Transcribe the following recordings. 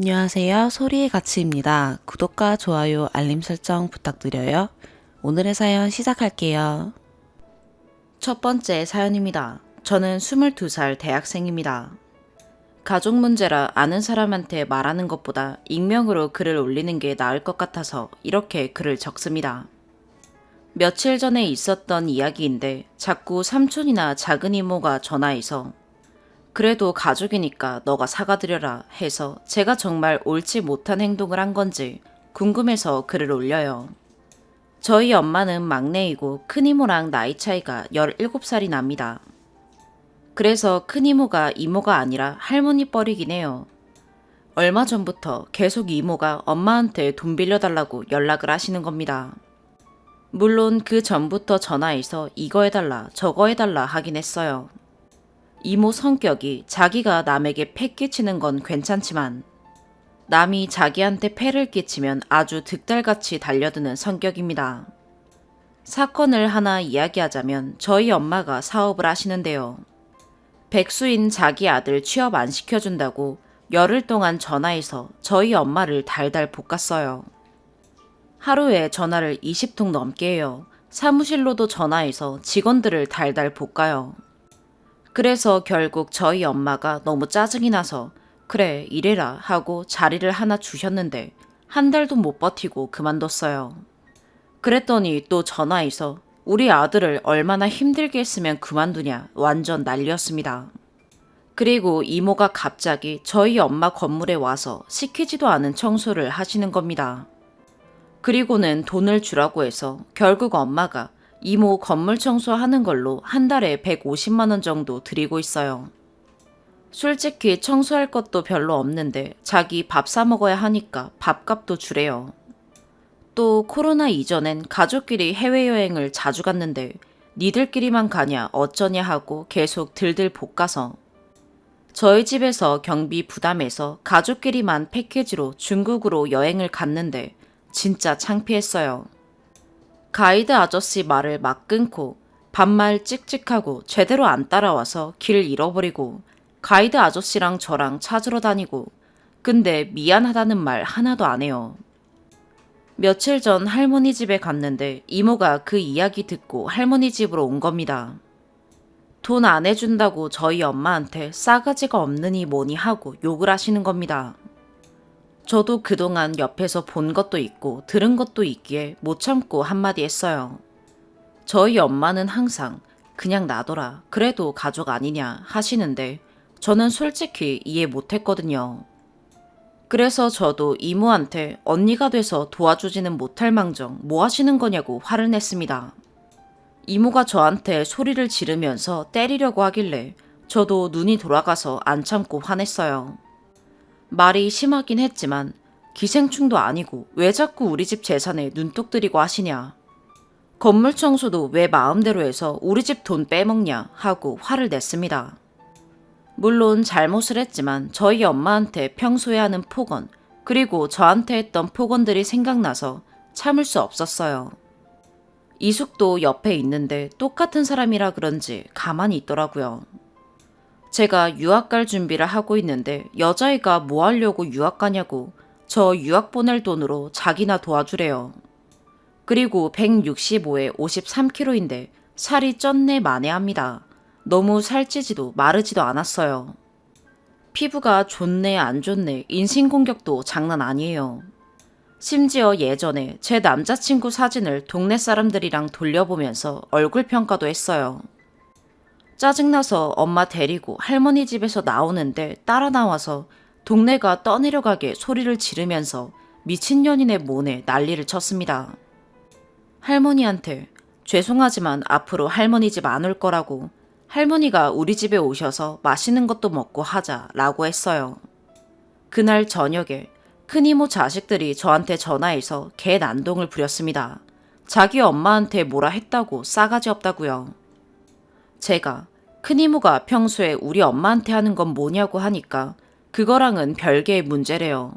안녕하세요. 소리의 가치입니다. 구독과 좋아요, 알림 설정 부탁드려요. 오늘의 사연 시작할게요. 첫 번째 사연입니다. 저는 22살 대학생입니다. 가족 문제라 아는 사람한테 말하는 것보다 익명으로 글을 올리는 게 나을 것 같아서 이렇게 글을 적습니다. 며칠 전에 있었던 이야기인데 자꾸 삼촌이나 작은 이모가 전화해서 그래도 가족이니까 너가 사과드려라 해서 제가 정말 옳지 못한 행동을 한 건지 궁금해서 글을 올려요. 저희 엄마는 막내이고 큰이모랑 나이 차이가 17살이 납니다. 그래서 큰이모가 이모가 아니라 할머니 뻘이긴 해요. 얼마 전부터 계속 이모가 엄마한테 돈 빌려달라고 연락을 하시는 겁니다. 물론 그 전부터 전화해서 이거 해달라 저거 해달라 하긴 했어요. 이모 성격이 자기가 남에게 패 끼치는 건 괜찮지만 남이 자기한테 패를 끼치면 아주 득달같이 달려드는 성격입니다. 사건을 하나 이야기하자면 저희 엄마가 사업을 하시는데요. 백수인 자기 아들 취업 안 시켜준다고 열흘 동안 전화해서 저희 엄마를 달달 볶았어요. 하루에 전화를 20통 넘게 해요. 사무실로도 전화해서 직원들을 달달 볶아요. 그래서 결국 저희 엄마가 너무 짜증이 나서 그래 이래라 하고 자리를 하나 주셨는데 한 달도 못 버티고 그만뒀어요. 그랬더니 또 전화해서 우리 아들을 얼마나 힘들게 했으면 그만두냐 완전 난리였습니다. 그리고 이모가 갑자기 저희 엄마 건물에 와서 시키지도 않은 청소를 하시는 겁니다. 그리고는 돈을 주라고 해서 결국 엄마가 이모 건물 청소하는 걸로 한 달에 150만 원 정도 드리고 있어요. 솔직히 청소할 것도 별로 없는데 자기 밥 사 먹어야 하니까 밥값도 주래요. 또 코로나 이전엔 가족끼리 해외여행을 자주 갔는데 니들끼리만 가냐 어쩌냐 하고 계속 들들 볶아서 저희 집에서 경비 부담해서 가족끼리만 패키지로 중국으로 여행을 갔는데 진짜 창피했어요. 가이드 아저씨 말을 막 끊고 반말 찍찍하고 제대로 안 따라와서 길 잃어버리고 가이드 아저씨랑 저랑 찾으러 다니고 근데 미안하다는 말 하나도 안 해요. 며칠 전 할머니 집에 갔는데 이모가 그 이야기 듣고 할머니 집으로 온 겁니다. 돈 안 해준다고 저희 엄마한테 싸가지가 없느니 뭐니 하고 욕을 하시는 겁니다. 저도 그동안 옆에서 본 것도 있고 들은 것도 있기에 못 참고 한마디 했어요. 저희 엄마는 항상 그냥 놔둬라 그래도 가족 아니냐 하시는데 저는 솔직히 이해 못했거든요. 그래서 저도 이모한테 언니가 돼서 도와주지는 못할 망정 뭐 하시는 거냐고 화를 냈습니다. 이모가 저한테 소리를 지르면서 때리려고 하길래 저도 눈이 돌아가서 안 참고 화냈어요. 말이 심하긴 했지만 기생충도 아니고 왜 자꾸 우리 집 재산에 눈독 들이고 하시냐. 건물 청소도 왜 마음대로 해서 우리 집 돈 빼먹냐 하고 화를 냈습니다. 물론 잘못을 했지만 저희 엄마한테 평소에 하는 폭언 그리고 저한테 했던 폭언들이 생각나서 참을 수 없었어요. 이숙도 옆에 있는데 똑같은 사람이라 그런지 가만히 있더라고요. 제가 유학 갈 준비를 하고 있는데 여자애가 뭐 하려고 유학 가냐고 저 유학 보낼 돈으로 자기나 도와주래요. 그리고 165에 53kg인데 살이 쪘네 마네합니다. 너무 살찌지도 마르지도 않았어요. 피부가 좋네 안 좋네 인신공격도 장난 아니에요. 심지어 예전에 제 남자친구 사진을 동네 사람들이랑 돌려보면서 얼굴 평가도 했어요. 짜증나서 엄마 데리고 할머니 집에서 나오는데 따라 나와서 동네가 떠내려가게 소리를 지르면서 미친년이네 뭐네 난리를 쳤습니다. 할머니한테 죄송하지만 앞으로 할머니 집 안 올 거라고 할머니가 우리 집에 오셔서 맛있는 것도 먹고 하자라고 했어요. 그날 저녁에 큰이모 자식들이 저한테 전화해서 개 난동을 부렸습니다. 자기 엄마한테 뭐라 했다고 싸가지 없다고요. 제가 큰이모가 평소에 우리 엄마한테 하는 건 뭐냐고 하니까 그거랑은 별개의 문제래요.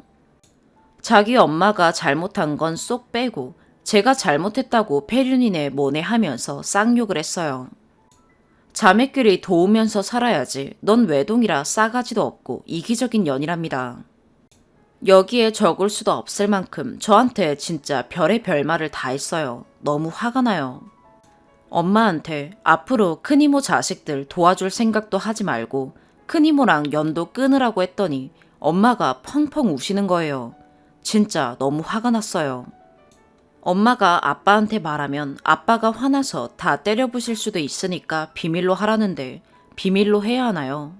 자기 엄마가 잘못한 건 쏙 빼고 제가 잘못했다고 폐륜이네 뭐네 하면서 쌍욕을 했어요. 자매끼리 도우면서 살아야지 넌 외동이라 싸가지도 없고 이기적인 년이랍니다. 여기에 적을 수도 없을 만큼 저한테 진짜 별의 별말을 다 했어요. 너무 화가 나요. 엄마한테 앞으로 큰이모 자식들 도와줄 생각도 하지 말고 큰이모랑 연도 끊으라고 했더니 엄마가 펑펑 우시는 거예요. 진짜 너무 화가 났어요. 엄마가 아빠한테 말하면 아빠가 화나서 다 때려부실 수도 있으니까 비밀로 하라는데 비밀로 해야 하나요?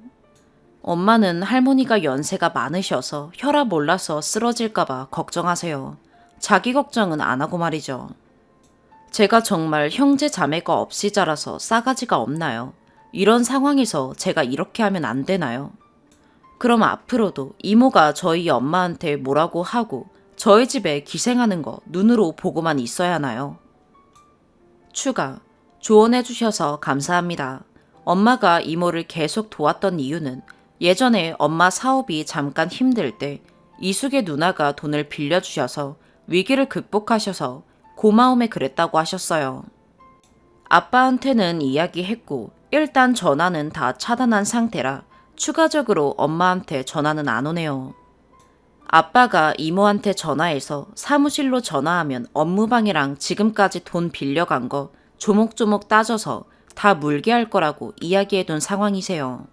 엄마는 할머니가 연세가 많으셔서 혈압 올라서 쓰러질까봐 걱정하세요. 자기 걱정은 안 하고 말이죠. 제가 정말 형제 자매가 없이 자라서 싸가지가 없나요? 이런 상황에서 제가 이렇게 하면 안 되나요? 그럼 앞으로도 이모가 저희 엄마한테 뭐라고 하고 저희 집에 기생하는 거 눈으로 보고만 있어야 하나요? 추가. 조언해 주셔서 감사합니다. 엄마가 이모를 계속 도왔던 이유는 예전에 엄마 사업이 잠깐 힘들 때 이숙의 누나가 돈을 빌려주셔서 위기를 극복하셔서 고마움에 그랬다고 하셨어요. 아빠한테는 이야기했고 일단 전화는 다 차단한 상태라 추가적으로 엄마한테 전화는 안 오네요. 아빠가 이모한테 전화해서 사무실로 전화하면 업무방해랑 지금까지 돈 빌려간 거 조목조목 따져서 다 물게 할 거라고 이야기해둔 상황이세요.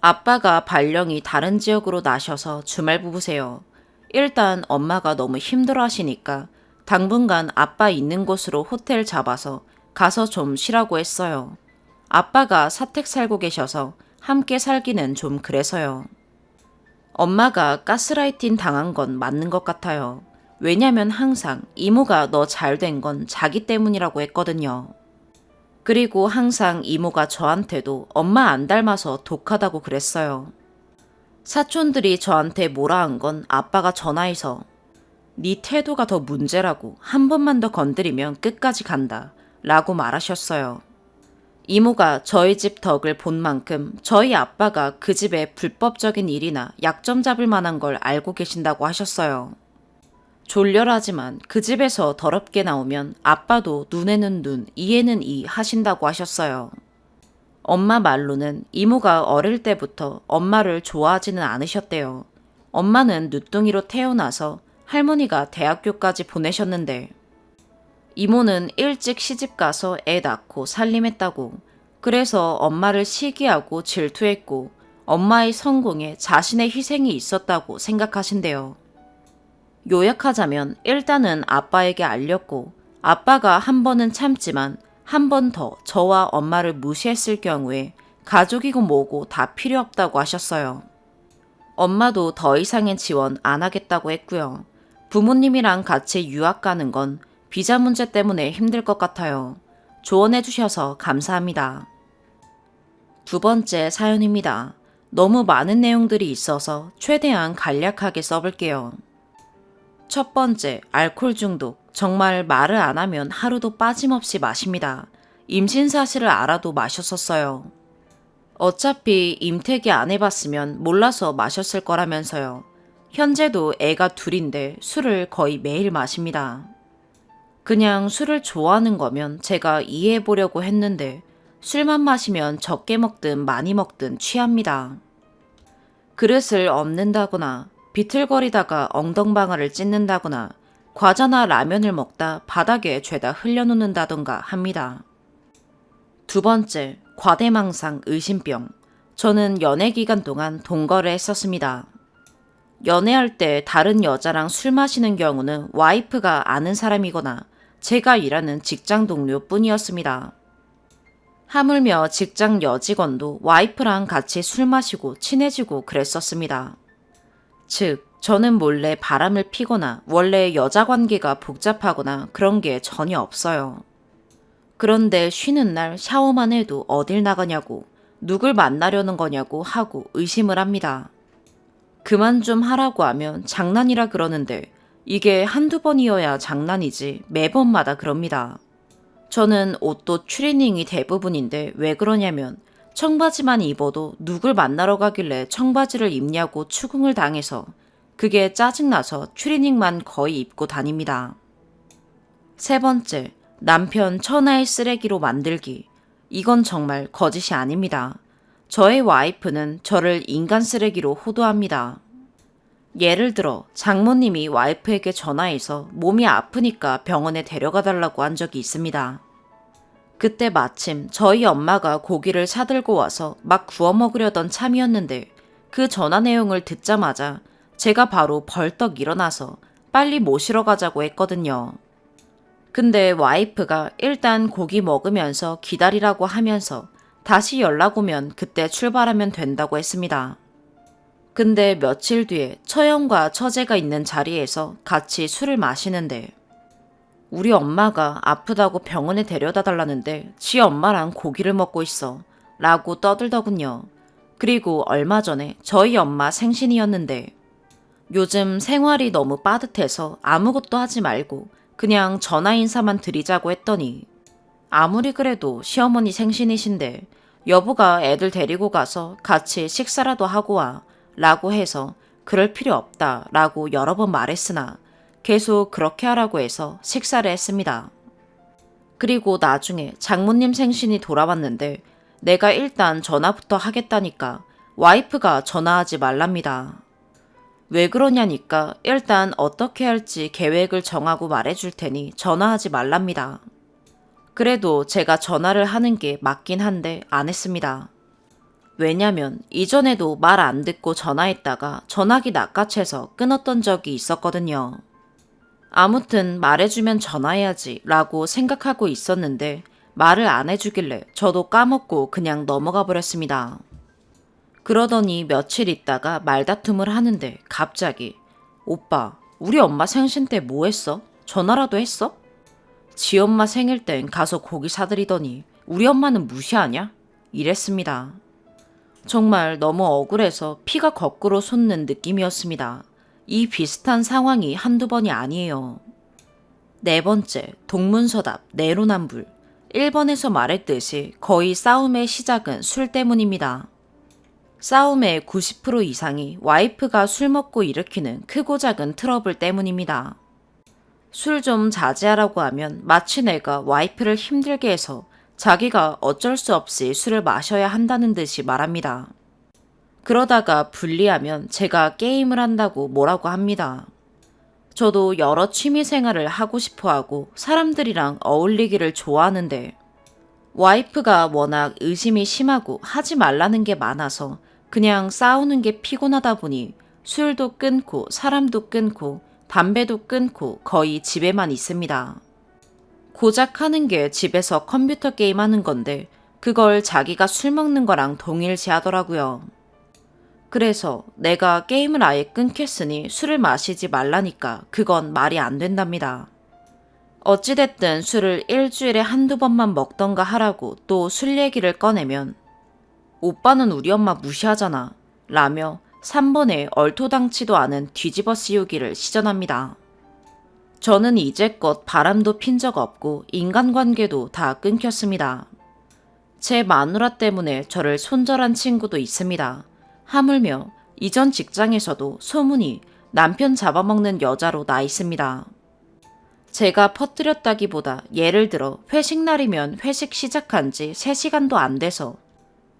아빠가 발령이 다른 지역으로 나셔서 주말 부부세요. 일단 엄마가 너무 힘들어 하시니까 당분간 아빠 있는 곳으로 호텔 잡아서 가서 좀 쉬라고 했어요. 아빠가 사택 살고 계셔서 함께 살기는 좀 그래서요. 엄마가 가스라이팅 당한 건 맞는 것 같아요. 왜냐면 항상 이모가 너 잘 된 건 자기 때문이라고 했거든요. 그리고 항상 이모가 저한테도 엄마 안 닮아서 독하다고 그랬어요. 사촌들이 저한테 뭐라 한 건 아빠가 전화해서 네 태도가 더 문제라고 한 번만 더 건드리면 끝까지 간다 라고 말하셨어요. 이모가 저희 집 덕을 본 만큼 저희 아빠가 그 집에 불법적인 일이나 약점 잡을 만한 걸 알고 계신다고 하셨어요. 졸렬하지만 그 집에서 더럽게 나오면 아빠도 눈에는 눈, 이에는 이 하신다고 하셨어요. 엄마 말로는 이모가 어릴 때부터 엄마를 좋아하지는 않으셨대요. 엄마는 늦둥이로 태어나서 할머니가 대학교까지 보내셨는데 이모는 일찍 시집가서 애 낳고 살림했다고. 그래서 엄마를 시기하고 질투했고 엄마의 성공에 자신의 희생이 있었다고 생각하신대요. 요약하자면 일단은 아빠에게 알렸고 아빠가 한 번은 참지만 한 번 더 저와 엄마를 무시했을 경우에 가족이고 뭐고 다 필요 없다고 하셨어요. 엄마도 더 이상의 지원 안 하겠다고 했고요. 부모님이랑 같이 유학 가는 건 비자 문제 때문에 힘들 것 같아요. 조언해 주셔서 감사합니다. 두 번째 사연입니다. 너무 많은 내용들이 있어서 최대한 간략하게 써볼게요. 첫 번째, 알코올 중독. 정말 말을 안 하면 하루도 빠짐없이 마십니다. 임신 사실을 알아도 마셨었어요. 어차피 임태기 안 해봤으면 몰라서 마셨을 거라면서요. 현재도 애가 둘인데 술을 거의 매일 마십니다. 그냥 술을 좋아하는 거면 제가 이해해 보려고 했는데 술만 마시면 적게 먹든 많이 먹든 취합니다. 그릇을 엎는다거나 비틀거리다가 엉덩방아를 찢는다거나 과자나 라면을 먹다 바닥에 죄다 흘려놓는다던가 합니다. 두 번째, 과대망상 의심병. 저는 연애 기간 동안 동거를 했었습니다. 연애할 때 다른 여자랑 술 마시는 경우는 와이프가 아는 사람이거나 제가 일하는 직장 동료 뿐이었습니다. 하물며 직장 여직원도 와이프랑 같이 술 마시고 친해지고 그랬었습니다. 즉, 저는 몰래 바람을 피거나 원래 여자 관계가 복잡하거나 그런 게 전혀 없어요. 그런데 쉬는 날 샤워만 해도 어딜 나가냐고, 누굴 만나려는 거냐고 하고 의심을 합니다. 그만 좀 하라고 하면 장난이라 그러는데 이게 한두 번이어야 장난이지 매번마다 그럽니다. 저는 옷도 추리닝이 대부분인데 왜 그러냐면 청바지만 입어도 누굴 만나러 가길래 청바지를 입냐고 추궁을 당해서 그게 짜증나서 추리닝만 거의 입고 다닙니다. 세 번째, 남편 천하의 쓰레기로 만들기. 이건 정말 거짓이 아닙니다. 저의 와이프는 저를 인간 쓰레기로 호도합니다. 예를 들어 장모님이 와이프에게 전화해서 몸이 아프니까 병원에 데려가 달라고 한 적이 있습니다. 그때 마침 저희 엄마가 고기를 사들고 와서 막 구워 먹으려던 참이었는데 그 전화 내용을 듣자마자 제가 바로 벌떡 일어나서 빨리 모시러 가자고 했거든요. 근데 와이프가 일단 고기 먹으면서 기다리라고 하면서 다시 연락 오면 그때 출발하면 된다고 했습니다. 근데 며칠 뒤에 처형과 처제가 있는 자리에서 같이 술을 마시는데 우리 엄마가 아프다고 병원에 데려다 달라는데 지 엄마랑 고기를 먹고 있어 라고 떠들더군요. 그리고 얼마 전에 저희 엄마 생신이었는데 요즘 생활이 너무 빠듯해서 아무것도 하지 말고 그냥 전화 인사만 드리자고 했더니 아무리 그래도 시어머니 생신이신데 여보가 애들 데리고 가서 같이 식사라도 하고 와 라고 해서 그럴 필요 없다 라고 여러 번 말했으나 계속 그렇게 하라고 해서 식사를 했습니다. 그리고 나중에 장모님 생신이 돌아왔는데 내가 일단 전화부터 하겠다니까 와이프가 전화하지 말랍니다. 왜 그러냐니까 일단 어떻게 할지 계획을 정하고 말해줄 테니 전화하지 말랍니다. 그래도 제가 전화를 하는 게 맞긴 한데 안 했습니다. 왜냐면 이전에도 말 안 듣고 전화했다가 전화기 낚아채서 끊었던 적이 있었거든요. 아무튼 말해주면 전화해야지 라고 생각하고 있었는데 말을 안 해주길래 저도 까먹고 그냥 넘어가 버렸습니다. 그러더니 며칠 있다가 말다툼을 하는데 갑자기 오빠, 우리 엄마 생신 때 뭐 했어? 전화라도 했어? 지 엄마 생일 땐 가서 고기 사드리더니 우리 엄마는 무시하냐? 이랬습니다. 정말 너무 억울해서 피가 거꾸로 솟는 느낌이었습니다. 이 비슷한 상황이 한두 번이 아니에요. 네 번째, 동문서답, 내로남불. 1번에서 말했듯이 거의 싸움의 시작은 술 때문입니다. 싸움의 90% 이상이 와이프가 술 먹고 일으키는 크고 작은 트러블 때문입니다. 술 좀 자제하라고 하면 마치 내가 와이프를 힘들게 해서 자기가 어쩔 수 없이 술을 마셔야 한다는 듯이 말합니다. 그러다가 분리하면 제가 게임을 한다고 뭐라고 합니다. 저도 여러 취미 생활을 하고 싶어 하고 사람들이랑 어울리기를 좋아하는데 와이프가 워낙 의심이 심하고 하지 말라는 게 많아서 그냥 싸우는 게 피곤하다 보니 술도 끊고 사람도 끊고 담배도 끊고 거의 집에만 있습니다. 고작 하는 게 집에서 컴퓨터 게임 하는 건데 그걸 자기가 술 먹는 거랑 동일시 하더라고요. 그래서 내가 게임을 아예 끊겠으니 술을 마시지 말라니까 그건 말이 안 된답니다. 어찌됐든 술을 일주일에 한두 번만 먹던가 하라고 또 술 얘기를 꺼내면 오빠는 우리 엄마 무시하잖아 라며 3번에 얼토당치도 않은 뒤집어 씌우기를 시전합니다. 저는 이제껏 바람도 핀 적 없고 인간관계도 다 끊겼습니다. 제 마누라 때문에 저를 손절한 친구도 있습니다. 하물며 이전 직장에서도 소문이 남편 잡아먹는 여자로 나 있습니다. 제가 퍼뜨렸다기보다 예를 들어 회식 날이면 회식 시작한 지 3시간도 안 돼서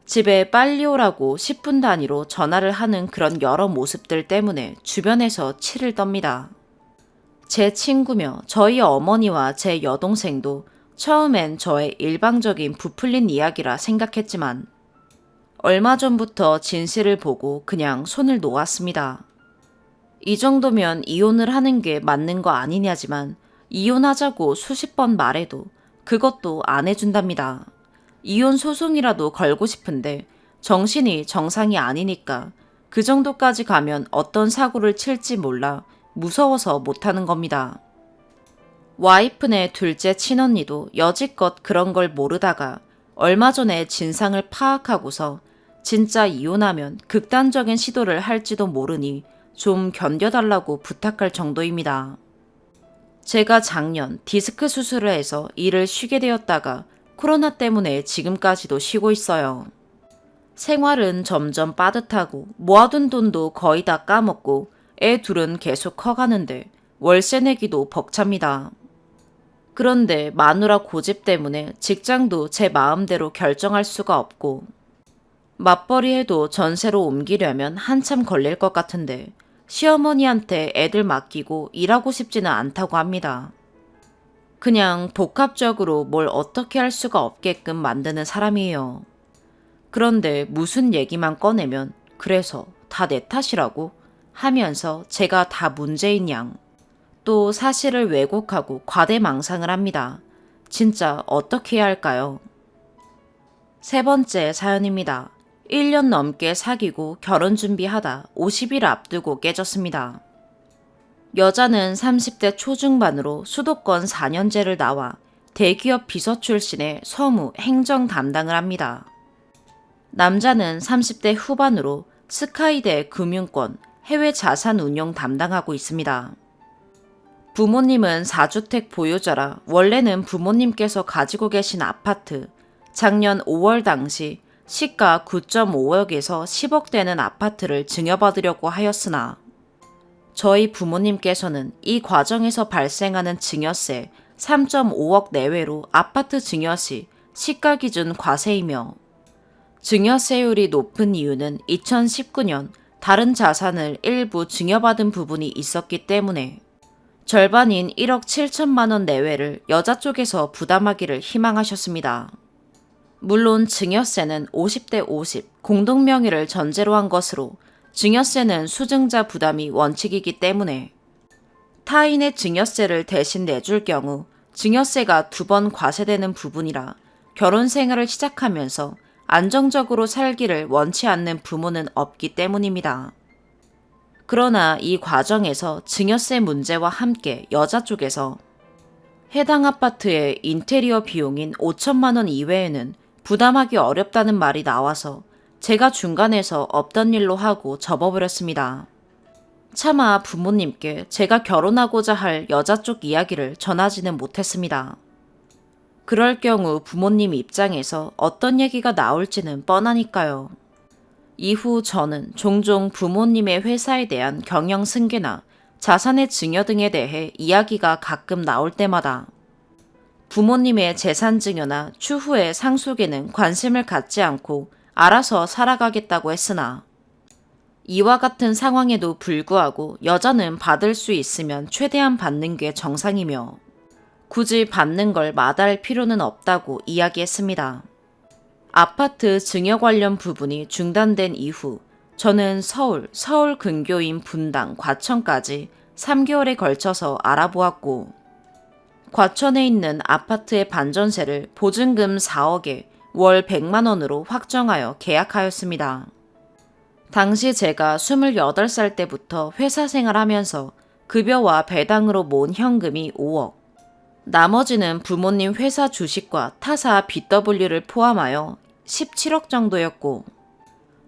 집에 빨리 오라고 10분 단위로 전화를 하는 그런 여러 모습들 때문에 주변에서 치를 떱니다. 제 친구며 저희 어머니와 제 여동생도 처음엔 저의 일방적인 부풀린 이야기라 생각했지만 얼마 전부터 진실을 보고 그냥 손을 놓았습니다. 이 정도면 이혼을 하는 게 맞는 거 아니냐지만 이혼하자고 수십 번 말해도 그것도 안 해준답니다. 이혼 소송이라도 걸고 싶은데 정신이 정상이 아니니까 그 정도까지 가면 어떤 사고를 칠지 몰라 무서워서 못하는 겁니다. 와이프네 둘째 친언니도 여지껏 그런 걸 모르다가 얼마 전에 진상을 파악하고서 진짜 이혼하면 극단적인 시도를 할지도 모르니 좀 견뎌달라고 부탁할 정도입니다. 제가 작년 디스크 수술을 해서 일을 쉬게 되었다가 코로나 때문에 지금까지도 쉬고 있어요. 생활은 점점 빠듯하고 모아둔 돈도 거의 다 까먹고 애 둘은 계속 커가는데 월세 내기도 벅찹니다. 그런데 마누라 고집 때문에 직장도 제 마음대로 결정할 수가 없고 맞벌이 해도 전세로 옮기려면 한참 걸릴 것 같은데 시어머니한테 애들 맡기고 일하고 싶지는 않다고 합니다. 그냥 복합적으로 뭘 어떻게 할 수가 없게끔 만드는 사람이에요. 그런데 무슨 얘기만 꺼내면 그래서 다 내 탓이라고 하면서 제가 다 문제인 양. 또 사실을 왜곡하고 과대망상을 합니다. 진짜 어떻게 해야 할까요? 세 번째 사연입니다. 1년 넘게 사귀고 결혼 준비하다 50일 앞두고 깨졌습니다. 여자는 30대 초중반으로 수도권 4년제를 나와 대기업 비서 출신의 서무 행정 담당을 합니다. 남자는 30대 후반으로 스카이대 금융권 해외 자산 운용 담당하고 있습니다. 부모님은 4주택 보유자라 원래는 부모님께서 가지고 계신 아파트, 작년 5월 당시 시가 9.5억에서 10억 되는 아파트를 증여받으려고 하였으나 저희 부모님께서는 이 과정에서 발생하는 증여세 3.5억 내외로 아파트 증여 시 시가 기준 과세이며 증여세율이 높은 이유는 2019년 다른 자산을 일부 증여받은 부분이 있었기 때문에 절반인 1억 7천만 원 내외를 여자 쪽에서 부담하기를 희망하셨습니다. 물론 증여세는 50대 50 공동명의를 전제로 한 것으로 증여세는 수증자 부담이 원칙이기 때문에 타인의 증여세를 대신 내줄 경우 증여세가 2번 과세되는 부분이라 결혼 생활을 시작하면서 안정적으로 살기를 원치 않는 부모는 없기 때문입니다. 그러나 이 과정에서 증여세 문제와 함께 여자 쪽에서 해당 아파트의 인테리어 비용인 5천만 원 이외에는 부담하기 어렵다는 말이 나와서 제가 중간에서 없던 일로 하고 접어버렸습니다. 차마 부모님께 제가 결혼하고자 할 여자 쪽 이야기를 전하지는 못했습니다. 그럴 경우 부모님 입장에서 어떤 얘기가 나올지는 뻔하니까요. 이후 저는 종종 부모님의 회사에 대한 경영 승계나 자산의 증여 등에 대해 이야기가 가끔 나올 때마다 부모님의 재산 증여나 추후의 상속에는 관심을 갖지 않고 알아서 살아가겠다고 했으나 이와 같은 상황에도 불구하고 여자는 받을 수 있으면 최대한 받는 게 정상이며 굳이 받는 걸 마다할 필요는 없다고 이야기했습니다. 아파트 증여 관련 부분이 중단된 이후 저는 서울 근교인 분당, 과천까지 3개월에 걸쳐서 알아보았고 과천에 있는 아파트의 반전세를 보증금 4억에 월 100만 원으로 확정하여 계약하였습니다. 당시 제가 28살 때부터 회사 생활하면서 급여와 배당으로 모은 현금이 5억, 나머지는 부모님 회사 주식과 타사 BW를 포함하여 17억 정도였고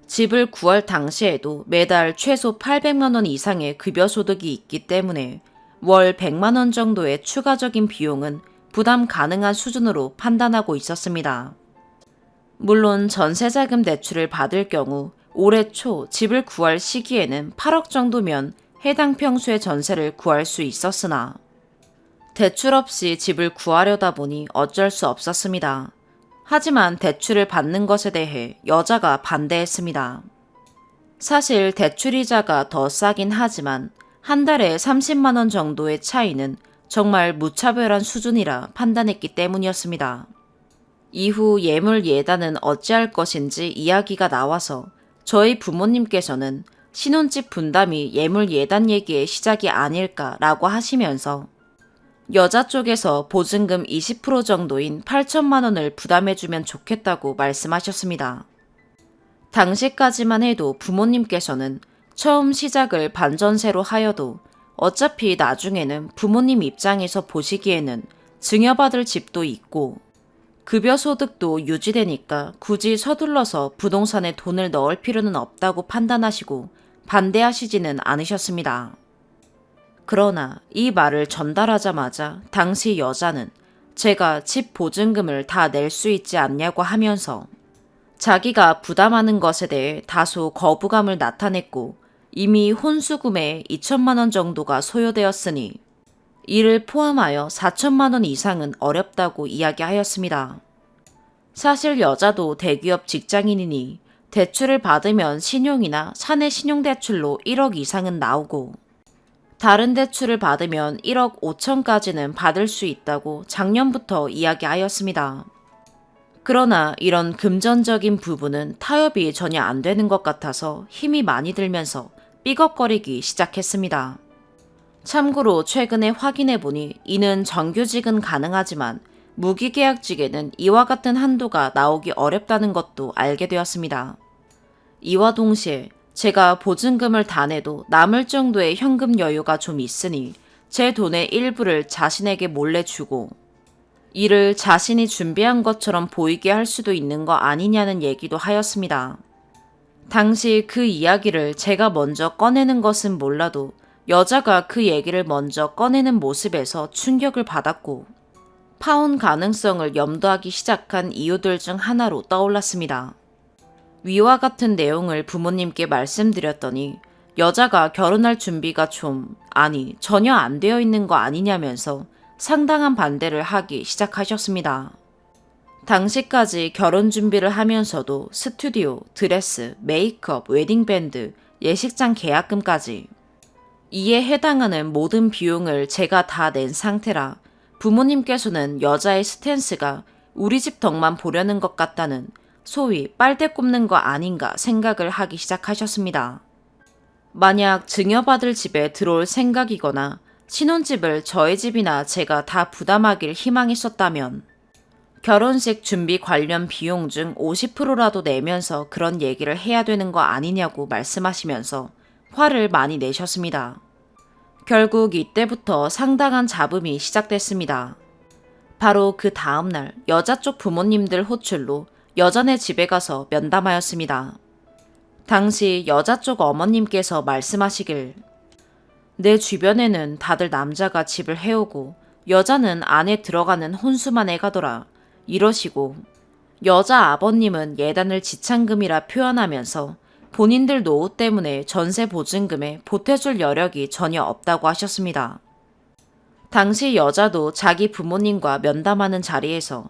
집을 구할 당시에도 매달 최소 800만 원 이상의 급여 소득이 있기 때문에 월 100만 원 정도의 추가적인 비용은 부담 가능한 수준으로 판단하고 있었습니다. 물론 전세자금 대출을 받을 경우 올해 초 집을 구할 시기에는 8억 정도면 해당 평수의 전세를 구할 수 있었으나 대출 없이 집을 구하려다 보니 어쩔 수 없었습니다. 하지만 대출을 받는 것에 대해 여자가 반대했습니다. 사실 대출이자가 더 싸긴 하지만 한 달에 30만 원 정도의 차이는 정말 무차별한 수준이라 판단했기 때문이었습니다. 이후 예물 예단은 어찌할 것인지 이야기가 나와서 저희 부모님께서는 신혼집 분담이 예물 예단 얘기의 시작이 아닐까라고 하시면서 여자 쪽에서 보증금 20% 정도인 8천만 원을 부담해주면 좋겠다고 말씀하셨습니다. 당시까지만 해도 부모님께서는 처음 시작을 반전세로 하여도 어차피 나중에는 부모님 입장에서 보시기에는 증여받을 집도 있고 급여 소득도 유지되니까 굳이 서둘러서 부동산에 돈을 넣을 필요는 없다고 판단하시고 반대하시지는 않으셨습니다. 그러나 이 말을 전달하자마자 당시 여자는 제가 집 보증금을 다 낼 수 있지 않냐고 하면서 자기가 부담하는 것에 대해 다소 거부감을 나타냈고 이미 혼수금에 2천만 원 정도가 소요되었으니 이를 포함하여 4천만 원 이상은 어렵다고 이야기하였습니다. 사실 여자도 대기업 직장인이니 대출을 받으면 신용이나 사내 신용대출로 1억 이상은 나오고 다른 대출을 받으면 1억 5천까지는 받을 수 있다고 작년부터 이야기하였습니다. 그러나 이런 금전적인 부분은 타협이 전혀 안 되는 것 같아서 힘이 많이 들면서 삐걱거리기 시작했습니다. 참고로 최근에 확인해보니 이는 정규직은 가능하지만 무기계약직에는 이와 같은 한도가 나오기 어렵다는 것도 알게 되었습니다. 이와 동시에 제가 보증금을 다 내도 남을 정도의 현금 여유가 좀 있으니 제 돈의 일부를 자신에게 몰래 주고 이를 자신이 준비한 것처럼 보이게 할 수도 있는 거 아니냐는 얘기도 하였습니다. 당시 그 이야기를 제가 먼저 꺼내는 것은 몰라도 여자가 그 얘기를 먼저 꺼내는 모습에서 충격을 받았고 파혼 가능성을 염두하기 시작한 이유들 중 하나로 떠올랐습니다. 위와 같은 내용을 부모님께 말씀드렸더니 여자가 결혼할 준비가 전혀 안 되어 있는 거 아니냐면서 상당한 반대를 하기 시작하셨습니다. 당시까지 결혼 준비를 하면서도 스튜디오, 드레스, 메이크업, 웨딩밴드, 예식장 계약금까지 이에 해당하는 모든 비용을 제가 다 낸 상태라 부모님께서는 여자의 스탠스가 우리 집 덕만 보려는 것 같다는 소위 빨대 꼽는 거 아닌가 생각을 하기 시작하셨습니다. 만약 증여받을 집에 들어올 생각이거나 신혼집을 저의 집이나 제가 다 부담하길 희망했었다면 결혼식 준비 관련 비용 중 50%라도 내면서 그런 얘기를 해야 되는 거 아니냐고 말씀하시면서 화를 많이 내셨습니다. 결국 이때부터 상당한 잡음이 시작됐습니다. 바로 그 다음날 여자 쪽 부모님들 호출로 여자네 집에 가서 면담하였습니다. 당시 여자 쪽 어머님께서 말씀하시길 내 주변에는 다들 남자가 집을 해오고 여자는 안에 들어가는 혼수만 해가더라 이러시고 여자 아버님은 예단을 지참금이라 표현하면서 본인들 노후 때문에 전세 보증금에 보태줄 여력이 전혀 없다고 하셨습니다. 당시 여자도 자기 부모님과 면담하는 자리에서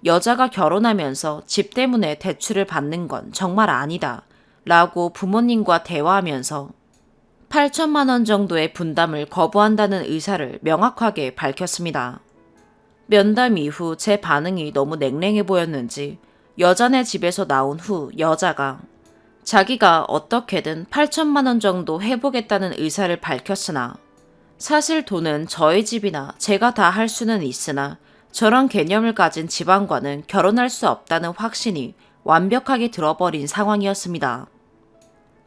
여자가 결혼하면서 집 때문에 대출을 받는 건 정말 아니다 라고 부모님과 대화하면서 8천만 원 정도의 분담을 거부한다는 의사를 명확하게 밝혔습니다. 면담 이후 제 반응이 너무 냉랭해 보였는지 여자네 집에서 나온 후 여자가 자기가 어떻게든 8천만 원 정도 해보겠다는 의사를 밝혔으나 사실 돈은 저희 집이나 제가 다 할 수는 있으나 저런 개념을 가진 집안과는 결혼할 수 없다는 확신이 완벽하게 들어버린 상황이었습니다.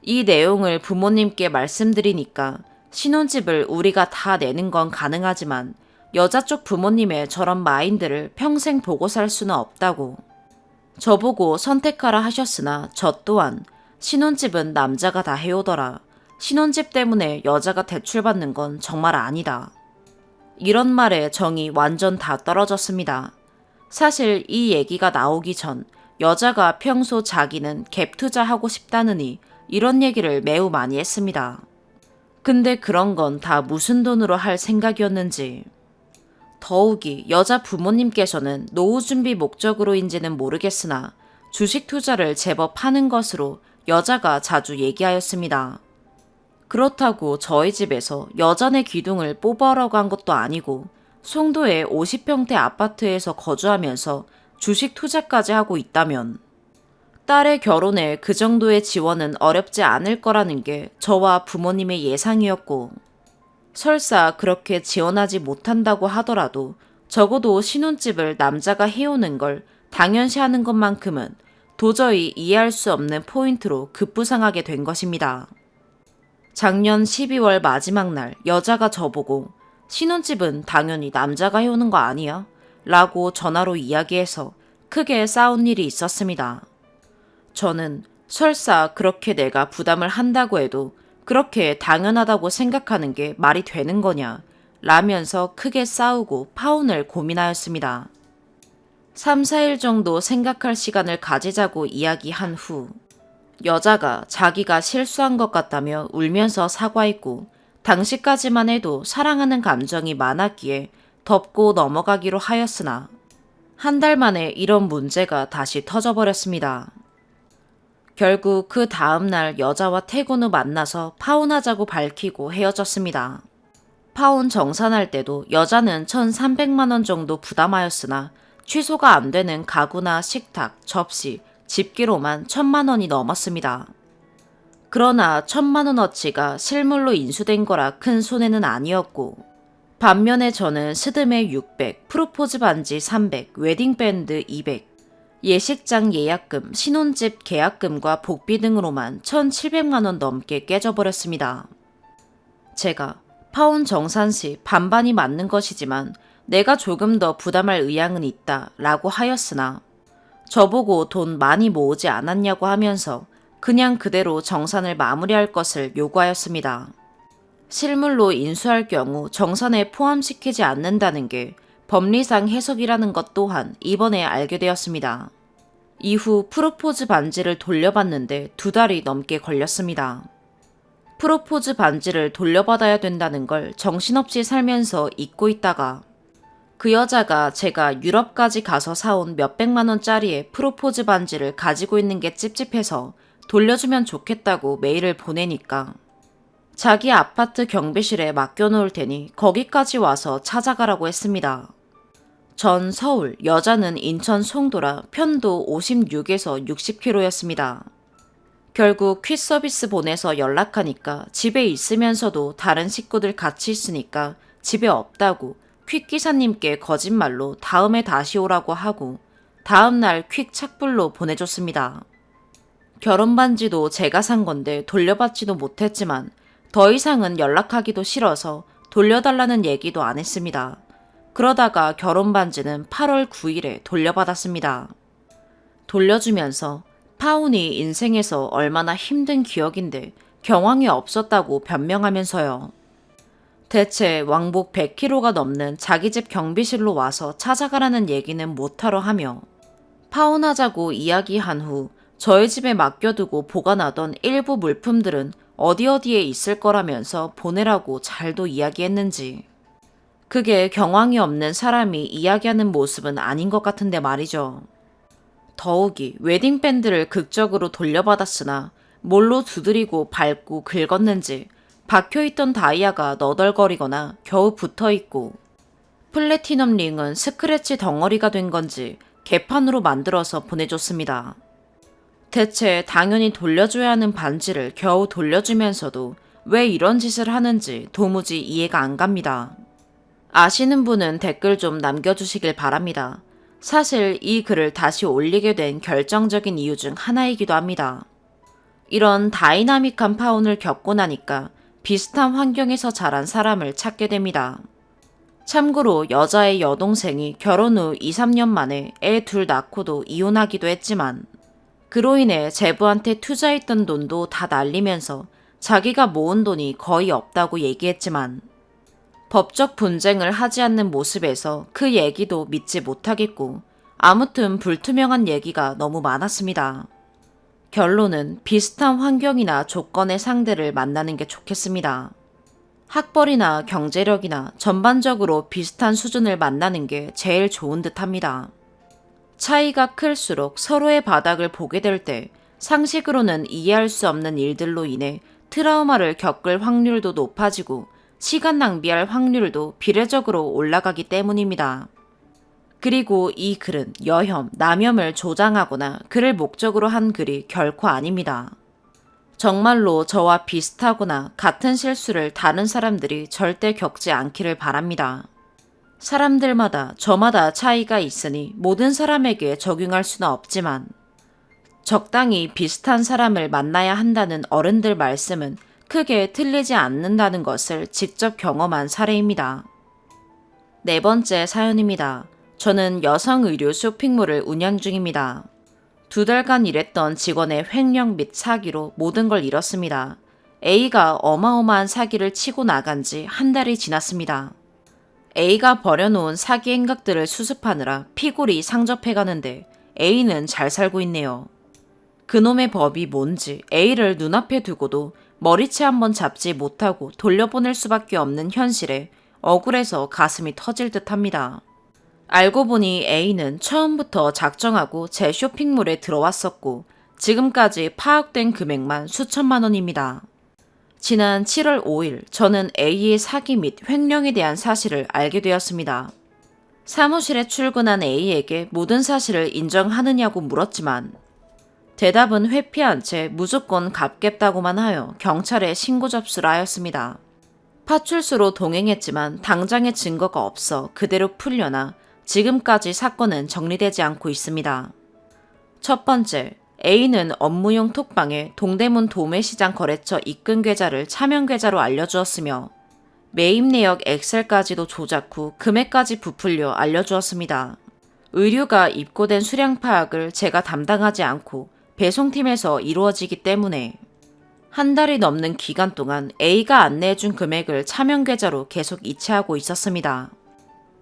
이 내용을 부모님께 말씀드리니까 신혼집을 우리가 다 내는 건 가능하지만 여자 쪽 부모님의 저런 마인드를 평생 보고 살 수는 없다고 저보고 선택하라 하셨으나 저 또한 신혼집은 남자가 다 해오더라. 신혼집 때문에 여자가 대출받는 건 정말 아니다. 이런 말에 정이 완전 다 떨어졌습니다. 사실 이 얘기가 나오기 전 여자가 평소 자기는 갭 투자하고 싶다느니 이런 얘기를 매우 많이 했습니다. 근데 그런 건 다 무슨 돈으로 할 생각이었는지. 더욱이 여자 부모님께서는 노후 준비 목적으로인지는 모르겠으나 주식 투자를 제법 하는 것으로 여자가 자주 얘기하였습니다. 그렇다고 저희 집에서 여자네 기둥을 뽑아오라고 한 것도 아니고 송도의 50평대 아파트에서 거주하면서 주식 투자까지 하고 있다면 딸의 결혼에 그 정도의 지원은 어렵지 않을 거라는 게 저와 부모님의 예상이었고 설사 그렇게 지원하지 못한다고 하더라도 적어도 신혼집을 남자가 해오는 걸 당연시하는 것만큼은 도저히 이해할 수 없는 포인트로 급부상하게 된 것입니다. 작년 12월 마지막 날 여자가 저보고 신혼집은 당연히 남자가 해오는 거 아니야? 라고 전화로 이야기해서 크게 싸운 일이 있었습니다. 저는 설사 그렇게 내가 부담을 한다고 해도 그렇게 당연하다고 생각하는 게 말이 되는 거냐 라면서 크게 싸우고 파혼을 고민하였습니다. 3, 4일 정도 생각할 시간을 가지자고 이야기한 후 여자가 자기가 실수한 것 같다며 울면서 사과했고 당시까지만 해도 사랑하는 감정이 많았기에 덮고 넘어가기로 하였으나 한 달 만에 이런 문제가 다시 터져버렸습니다. 결국 그 다음날 여자와 퇴근 후 만나서 파혼하자고 밝히고 헤어졌습니다. 파혼 정산할 때도 여자는 1,300만 원 정도 부담하였으나 취소가 안 되는 가구나 식탁, 접시, 집기로만 1,000만 원이 넘었습니다. 그러나 1,000만 원어치가 실물로 인수된 거라 큰 손해는 아니었고, 반면에 저는 스드메 600, 프로포즈 반지 300, 웨딩밴드 200, 예식장 예약금, 신혼집 계약금과 복비 등으로만 1,700만 원 넘게 깨져버렸습니다. 제가 파혼 정산 시 반반이 맞는 것이지만 내가 조금 더 부담할 의향은 있다 라고 하였으나 저보고 돈 많이 모으지 않았냐고 하면서 그냥 그대로 정산을 마무리할 것을 요구하였습니다. 실물로 인수할 경우 정산에 포함시키지 않는다는 게 법리상 해석이라는 것 또한 이번에 알게 되었습니다. 이후 프로포즈 반지를 돌려받는데 2달이 넘게 걸렸습니다. 프로포즈 반지를 돌려받아야 된다는 걸 정신없이 살면서 잊고 있다가 그 여자가 제가 유럽까지 가서 사온 몇백만 원짜리의 프로포즈 반지를 가지고 있는 게 찝찝해서 돌려주면 좋겠다고 메일을 보내니까 자기 아파트 경비실에 맡겨놓을 테니 거기까지 와서 찾아가라고 했습니다. 전 서울, 여자는 인천 송도라 편도 56에서 60km였습니다. 결국 퀵서비스 보내서 연락하니까 집에 있으면서도 다른 식구들 같이 있으니까 집에 없다고 퀵기사님께 거짓말로 다음에 다시 오라고 하고 다음날 퀵 착불로 보내줬습니다. 결혼 반지도 제가 산 건데 돌려받지도 못했지만 더 이상은 연락하기도 싫어서 돌려달라는 얘기도 안 했습니다. 그러다가 결혼 반지는 8월 9일에 돌려받았습니다. 돌려주면서 파혼이 인생에서 얼마나 힘든 기억인데 경황이 없었다고 변명하면서요. 대체 왕복 100km가 넘는 자기 집 경비실로 와서 찾아가라는 얘기는 못하러 하며 파혼하자고 이야기한 후 저희 집에 맡겨두고 보관하던 일부 물품들은 어디에 있을 거라면서 보내라고 잘도 이야기했는지. 그게 경황이 없는 사람이 이야기하는 모습은 아닌 것 같은데 말이죠. 더욱이 웨딩밴드를 극적으로 돌려받았으나 뭘로 두드리고 밟고 긁었는지 박혀있던 다이아가 너덜거리거나 겨우 붙어있고 플래티넘 링은 스크래치 덩어리가 된 건지 개판으로 만들어서 보내줬습니다. 대체 당연히 돌려줘야 하는 반지를 겨우 돌려주면서도 왜 이런 짓을 하는지 도무지 이해가 안 갑니다. 아시는 분은 댓글 좀 남겨주시길 바랍니다. 사실 이 글을 다시 올리게 된 결정적인 이유 중 하나이기도 합니다. 이런 다이나믹한 파혼을 겪고 나니까 비슷한 환경에서 자란 사람을 찾게 됩니다. 참고로 여자의 여동생이 결혼 후 2, 3년 만에 애 둘 낳고도 이혼하기도 했지만 그로 인해 제부한테 투자했던 돈도 다 날리면서 자기가 모은 돈이 거의 없다고 얘기했지만 법적 분쟁을 하지 않는 모습에서 그 얘기도 믿지 못하겠고 아무튼 불투명한 얘기가 너무 많았습니다. 결론은 비슷한 환경이나 조건의 상대를 만나는 게 좋겠습니다. 학벌이나 경제력이나 전반적으로 비슷한 수준을 만나는 게 제일 좋은 듯 합니다. 차이가 클수록 서로의 바닥을 보게 될 때 상식으로는 이해할 수 없는 일들로 인해 트라우마를 겪을 확률도 높아지고 시간 낭비할 확률도 비례적으로 올라가기 때문입니다. 그리고 이 글은 여혐, 남혐을 조장하거나 그를 목적으로 한 글이 결코 아닙니다. 정말로 저와 비슷하거나 같은 실수를 다른 사람들이 절대 겪지 않기를 바랍니다. 사람들마다 저마다 차이가 있으니 모든 사람에게 적용할 수는 없지만 적당히 비슷한 사람을 만나야 한다는 어른들 말씀은 크게 틀리지 않는다는 것을 직접 경험한 사례입니다. 4번째 사연입니다. 저는 여성 의류 쇼핑몰을 운영 중입니다. 2달간 일했던 직원의 횡령 및 사기로 모든 걸 잃었습니다. A가 어마어마한 사기를 치고 나간 지 1달이 지났습니다. A가 버려놓은 사기 행각들을 수습하느라 피골이 상접해가는데 A는 잘 살고 있네요. 그놈의 법이 뭔지 A를 눈앞에 두고도 머리채 한번 잡지 못하고 돌려보낼 수밖에 없는 현실에 억울해서 가슴이 터질 듯 합니다. 알고 보니 A는 처음부터 작정하고 제 쇼핑몰에 들어왔었고 지금까지 파악된 금액만 수천만 원입니다. 지난 7월 5일 저는 A의 사기 및 횡령에 대한 사실을 알게 되었습니다. 사무실에 출근한 A에게 모든 사실을 인정하느냐고 물었지만 대답은 회피한 채 무조건 갚겠다고만 하여 경찰에 신고 접수를 하였습니다. 파출소로 동행했지만 당장의 증거가 없어 그대로 풀려나 지금까지 사건은 정리되지 않고 있습니다. 첫 번째, A는 업무용 톡방에 동대문 도매시장 거래처 입금 계좌를 차명 계좌로 알려주었으며 매입 내역 엑셀까지도 조작 후 금액까지 부풀려 알려주었습니다. 의류가 입고된 수량 파악을 제가 담당하지 않고 배송팀에서 이루어지기 때문에 한 달이 넘는 기간 동안 A가 안내해준 금액을 차명 계좌로 계속 이체하고 있었습니다.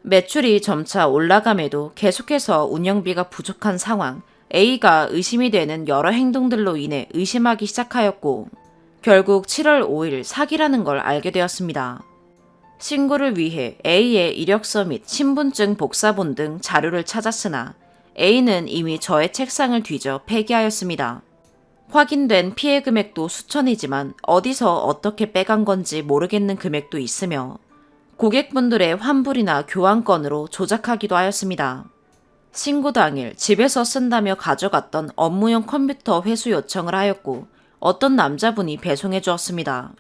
매출이 점차 올라감에도 계속해서 운영비가 부족한 상황, A가 의심이 되는 여러 행동들로 인해 의심하기 시작하였고 결국 7월 5일 사기라는 걸 알게 되었습니다. 신고를 위해 A의 이력서 및 신분증 복사본 등 자료를 찾았으나 A는 이미 저의 책상을 뒤져 폐기하였습니다. 확인된 피해 금액도 수천이지만 어디서 어떻게 빼간 건지 모르겠는 금액도 있으며 고객분들의 환불이나 교환권으로 조작하기도 하였습니다. 신고 당일 집에서 쓴다며 가져갔던 업무용 컴퓨터 회수 요청을 하였고 어떤 남자분이 배송해 주었습니다.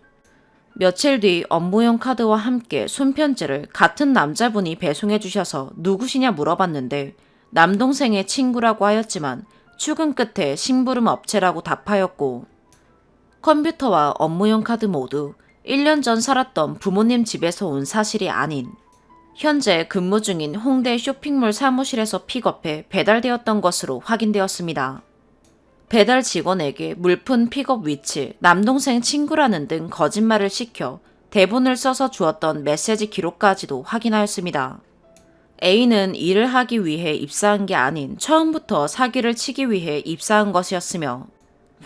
며칠 뒤 업무용 카드와 함께 손편지를 같은 남자분이 배송해 주셔서 누구시냐 물어봤는데 남동생의 친구라고 하였지만 출근 끝에 심부름 업체라고 답하였고 컴퓨터와 업무용 카드 모두 1년 전 살았던 부모님 집에서 온 사실이 아닌 현재 근무 중인 홍대 쇼핑몰 사무실에서 픽업해 배달되었던 것으로 확인되었습니다. 배달 직원에게 물품 픽업 위치, 남동생 친구라는 등 거짓말을 시켜 대본을 써서 주었던 메시지 기록까지도 확인하였습니다. A는 일을 하기 위해 입사한 게 아닌 처음부터 사기를 치기 위해 입사한 것이었으며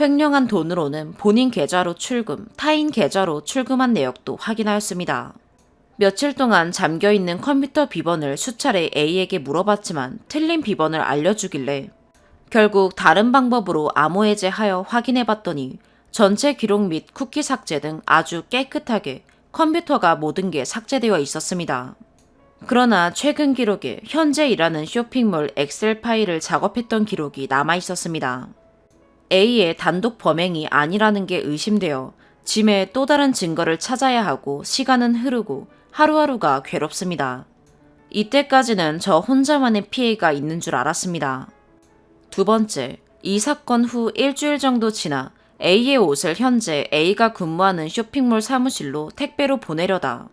횡령한 돈으로는 본인 계좌로 출금, 타인 계좌로 출금한 내역도 확인하였습니다. 며칠 동안 잠겨있는 컴퓨터 비번을 수차례 A에게 물어봤지만 틀린 비번을 알려주길래 결국 다른 방법으로 암호 해제하여 확인해봤더니 전체 기록 및 쿠키 삭제 등 아주 깨끗하게 컴퓨터가 모든 게 삭제되어 있었습니다. 그러나 최근 기록에 현재 일하는 쇼핑몰 엑셀 파일을 작업했던 기록이 남아 있었습니다. A의 단독 범행이 아니라는 게 의심되어 짐에 또 다른 증거를 찾아야 하고 시간은 흐르고 하루하루가 괴롭습니다. 이때까지는 저 혼자만의 피해가 있는 줄 알았습니다. 두 번째, 이 사건 후 일주일 정도 지나 A의 옷을 현재 A가 근무하는 쇼핑몰 사무실로 택배로 보내려다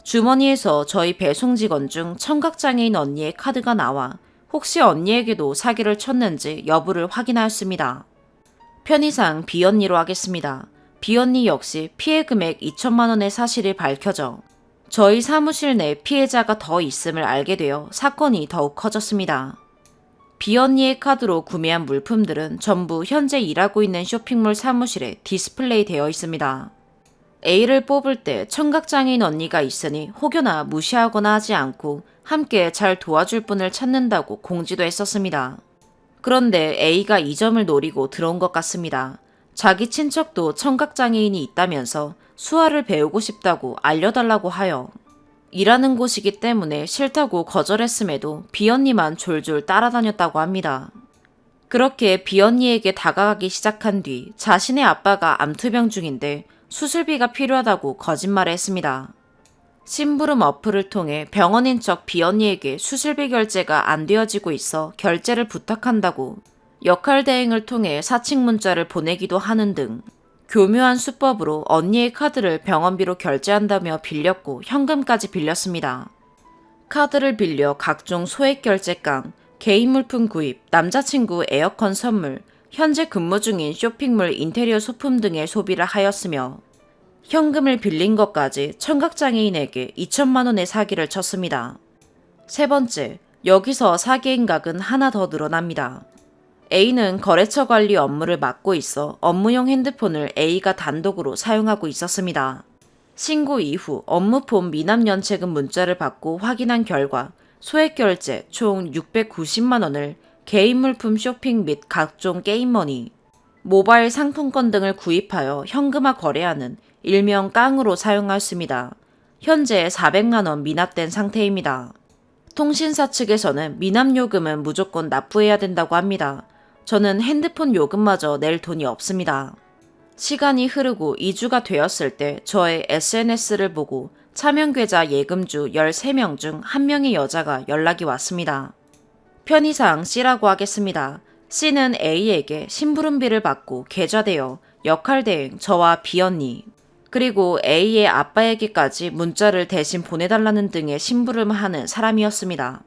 주머니에서 저희 배송 직원 중 청각장애인 언니의 카드가 나와 혹시 언니에게도 사기를 쳤는지 여부를 확인하였습니다. 편의상 B언니로 하겠습니다. B언니 역시 피해 금액 2천만 원의 사실이 밝혀져 저희 사무실 내 피해자가 더 있음을 알게 되어 사건이 더욱 커졌습니다. B언니의 카드로 구매한 물품들은 전부 현재 일하고 있는 쇼핑몰 사무실에 디스플레이 되어 있습니다. A를 뽑을 때 청각장애인 언니가 있으니 혹여나 무시하거나 하지 않고 함께 잘 도와줄 분을 찾는다고 공지도 했었습니다. 그런데 A가 이 점을 노리고 들어온 것 같습니다. 자기 친척도 청각장애인이 있다면서 수화를 배우고 싶다고 알려달라고 하여 일하는 곳이기 때문에 싫다고 거절했음에도 B언니만 졸졸 따라다녔다고 합니다. 그렇게 B언니에게 다가가기 시작한 뒤 자신의 아빠가 암투병 중인데 수술비가 필요하다고 거짓말을 했습니다. 심부름 어플을 통해 병원인 척 B언니에게 수술비 결제가 안 되어지고 있어 결제를 부탁한다고 역할 대행을 통해 사칭 문자를 보내기도 하는 등 교묘한 수법으로 언니의 카드를 병원비로 결제한다며 빌렸고 현금까지 빌렸습니다. 카드를 빌려 각종 소액 결제깡, 개인 물품 구입, 남자친구 에어컨 선물, 현재 근무 중인 쇼핑몰 인테리어 소품 등의 소비를 하였으며 현금을 빌린 것까지 청각장애인에게 2천만 원의 사기를 쳤습니다. 세 번째, 여기서 사기의 각은 하나 더 늘어납니다. A는 거래처 관리 업무를 맡고 있어 업무용 핸드폰을 A가 단독으로 사용하고 있었습니다. 신고 이후 업무폰 미납연체금 문자를 받고 확인한 결과 소액 결제 총 690만 원을 개인 물품 쇼핑 및 각종 게임머니, 모바일 상품권 등을 구입하여 현금화 거래하는 일명 깡으로 사용하였습니다. 현재 400만 원 미납된 상태입니다. 통신사 측에서는 미납요금은 무조건 납부해야 된다고 합니다. 저는 핸드폰 요금마저 낼 돈이 없습니다. 시간이 흐르고 2주가 되었을 때 저의 SNS를 보고 차명계좌 예금주 13명 중 1명의 여자가 연락이 왔습니다. 편의상 C라고 하겠습니다. C는 A에게 심부름비를 받고 계좌대여, 역할대행, 저와 B언니, 그리고 A의 아빠에게까지 문자를 대신 보내달라는 등의 심부름을 하는 사람이었습니다.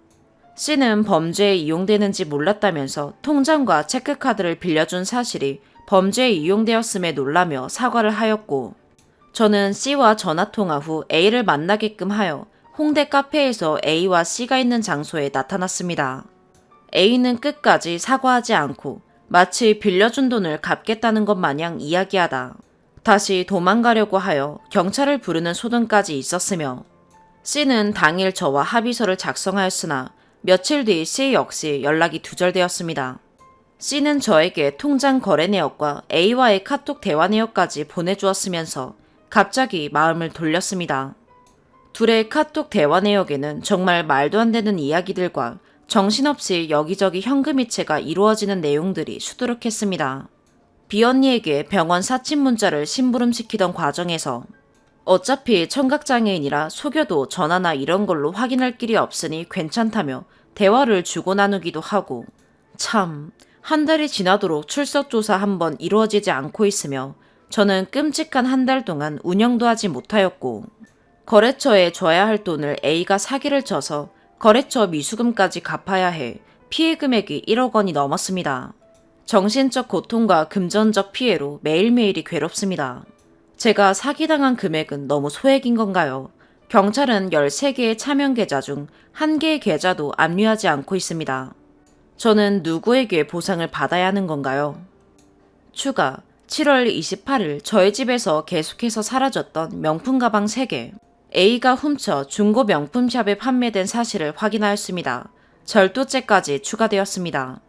C는 범죄에 이용되는지 몰랐다면서 통장과 체크카드를 빌려준 사실이 범죄에 이용되었음에 놀라며 사과를 하였고, 저는 C와 전화통화 후 A를 만나게끔 하여 홍대 카페에서 A와 C가 있는 장소에 나타났습니다. A는 끝까지 사과하지 않고 마치 빌려준 돈을 갚겠다는 것 마냥 이야기하다 다시 도망가려고 하여 경찰을 부르는 소동까지 있었으며, C는 당일 저와 합의서를 작성하였으나 며칠 뒤 C 역시 연락이 두절되었습니다. C는 저에게 통장 거래 내역과 A와의 카톡 대화 내역까지 보내주었으면서 갑자기 마음을 돌렸습니다. 둘의 카톡 대화 내역에는 정말 말도 안 되는 이야기들과 정신없이 여기저기 현금 이체가 이루어지는 내용들이 수두룩했습니다. B언니에게 병원 사칭 문자를 심부름시키던 과정에서 어차피 청각장애인이라 속여도 전화나 이런 걸로 확인할 길이 없으니 괜찮다며 대화를 주고 나누기도 하고, 참, 한 달이 지나도록 출석조사 한번 이루어지지 않고 있으며 저는 끔찍한 한 달 동안 운영도 하지 못하였고, 거래처에 줘야 할 돈을 A가 사기를 쳐서 거래처 미수금까지 갚아야 해 피해 금액이 1억 원이 넘었습니다. 정신적 고통과 금전적 피해로 매일매일이 괴롭습니다. 제가 사기당한 금액은 너무 소액인 건가요? 경찰은 13개의 차명 계좌 중 1개의 계좌도 압류하지 않고 있습니다. 저는 누구에게 보상을 받아야 하는 건가요? 추가, 7월 28일 저희 집에서 계속해서 사라졌던 명품 가방 3개. A가 훔쳐 중고 명품샵에 판매된 사실을 확인하였습니다. 절도죄까지 추가되었습니다.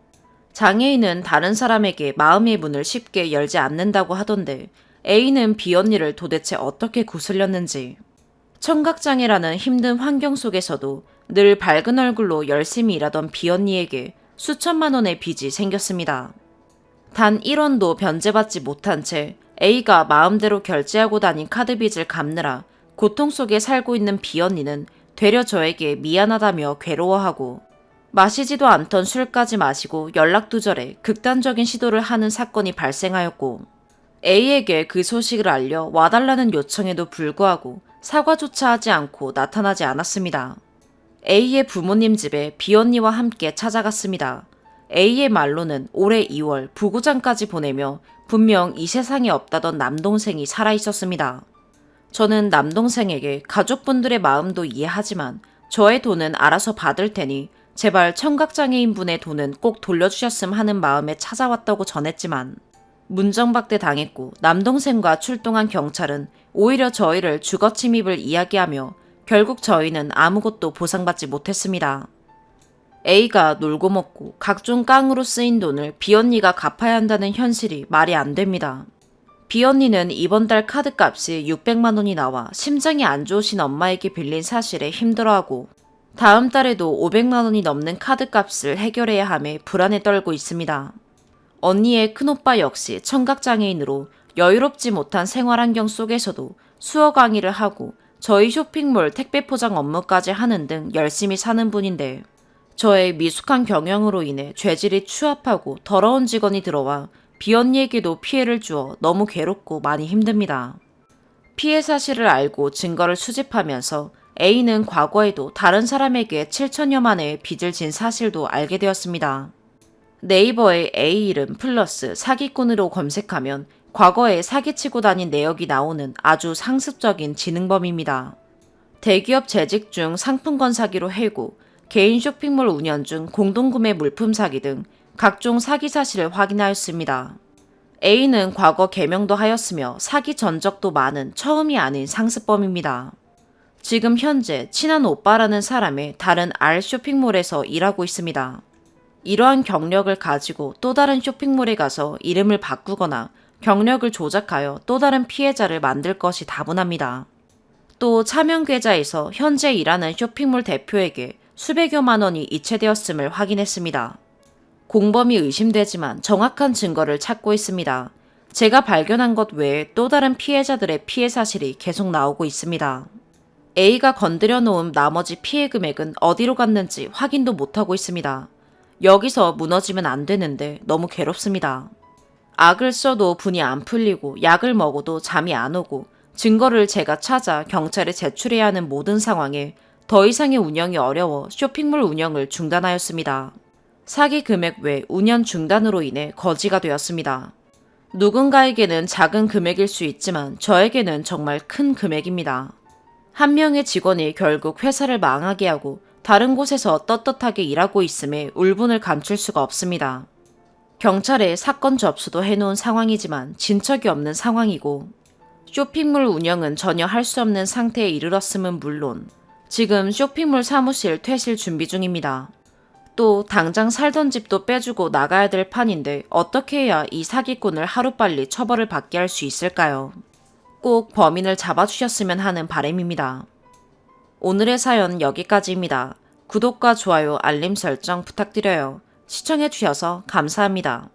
장애인은 다른 사람에게 마음의 문을 쉽게 열지 않는다고 하던데 A는 B언니를 도대체 어떻게 구슬렸는지. 청각장애라는 힘든 환경 속에서도 늘 밝은 얼굴로 열심히 일하던 B언니에게 수천만 원의 빚이 생겼습니다. 단 1원도 변제받지 못한 채 A가 마음대로 결제하고 다닌 카드 빚을 갚느라 고통 속에 살고 있는 B언니는 되려 저에게 미안하다며 괴로워하고, 마시지도 않던 술까지 마시고 연락두절에 극단적인 시도를 하는 사건이 발생하였고, A에게 그 소식을 알려 와달라는 요청에도 불구하고 사과조차 하지 않고 나타나지 않았습니다. A의 부모님 집에 B언니와 함께 찾아갔습니다. A의 말로는 올해 2월 부고장까지 보내며 분명 이 세상에 없다던 남동생이 살아있었습니다. 저는 남동생에게 가족분들의 마음도 이해하지만 저의 돈은 알아서 받을 테니 제발 청각장애인분의 돈은 꼭 돌려주셨음 하는 마음에 찾아왔다고 전했지만, 문정박대 당했고 남동생과 출동한 경찰은 오히려 저희를 주거침입을 이야기하며 결국 저희는 아무것도 보상받지 못했습니다. A가 놀고 먹고 각종 깡으로 쓰인 돈을 B언니가 갚아야 한다는 현실이 말이 안 됩니다. B언니는 이번 달 카드값이 600만 원이 나와 심장이 안 좋으신 엄마에게 빌린 사실에 힘들어하고, 다음 달에도 500만 원이 넘는 카드값을 해결해야 함에 불안에 떨고 있습니다. 언니의 큰오빠 역시 청각장애인으로 여유롭지 못한 생활환경 속에서도 수어 강의를 하고 저희 쇼핑몰 택배 포장 업무까지 하는 등 열심히 사는 분인데, 저의 미숙한 경영으로 인해 죄질이 추합하고 더러운 직원이 들어와 B언니에게도 피해를 주어 너무 괴롭고 많이 힘듭니다. 피해 사실을 알고 증거를 수집하면서 A는 과거에도 다른 사람에게 7천여만 원의 빚을 진 사실도 알게 되었습니다. 네이버에 A 이름 플러스 사기꾼으로 검색하면 과거에 사기치고 다닌 내역이 나오는 아주 상습적인 지능범입니다. 대기업 재직 중 상품권 사기로 해고, 개인 쇼핑몰 운영 중 공동구매 물품 사기 등 각종 사기 사실을 확인하였습니다. A는 과거 개명도 하였으며 사기 전적도 많은 처음이 아닌 상습범입니다. 지금 현재 친한 오빠라는 사람의 다른 R 쇼핑몰에서 일하고 있습니다. 이러한 경력을 가지고 또 다른 쇼핑몰에 가서 이름을 바꾸거나 경력을 조작하여 또 다른 피해자를 만들 것이 다분합니다. 또 차명 계좌에서 현재 일하는 쇼핑몰 대표에게 수백여만 원이 이체되었음을 확인했습니다. 공범이 의심되지만 정확한 증거를 찾고 있습니다. 제가 발견한 것 외에 또 다른 피해자들의 피해 사실이 계속 나오고 있습니다. A가 건드려 놓은 나머지 피해 금액은 어디로 갔는지 확인도 못하고 있습니다. 여기서 무너지면 안 되는데 너무 괴롭습니다. 악을 써도 분이 안 풀리고 약을 먹어도 잠이 안 오고 증거를 제가 찾아 경찰에 제출해야 하는 모든 상황에 더 이상의 운영이 어려워 쇼핑몰 운영을 중단하였습니다. 사기 금액 외 운영 중단으로 인해 거지가 되었습니다. 누군가에게는 작은 금액일 수 있지만 저에게는 정말 큰 금액입니다. 한 명의 직원이 결국 회사를 망하게 하고 다른 곳에서 떳떳하게 일하고 있음에 울분을 감출 수가 없습니다. 경찰에 사건 접수도 해놓은 상황이지만 진척이 없는 상황이고 쇼핑몰 운영은 전혀 할 수 없는 상태에 이르렀음은 물론 지금 쇼핑몰 사무실 퇴실 준비 중입니다. 또 당장 살던 집도 빼주고 나가야 될 판인데 어떻게 해야 이 사기꾼을 하루빨리 처벌을 받게 할 수 있을까요? 꼭 범인을 잡아주셨으면 하는 바람입니다. 오늘의 사연 여기까지입니다. 구독과 좋아요, 알림 설정 부탁드려요. 시청해주셔서 감사합니다.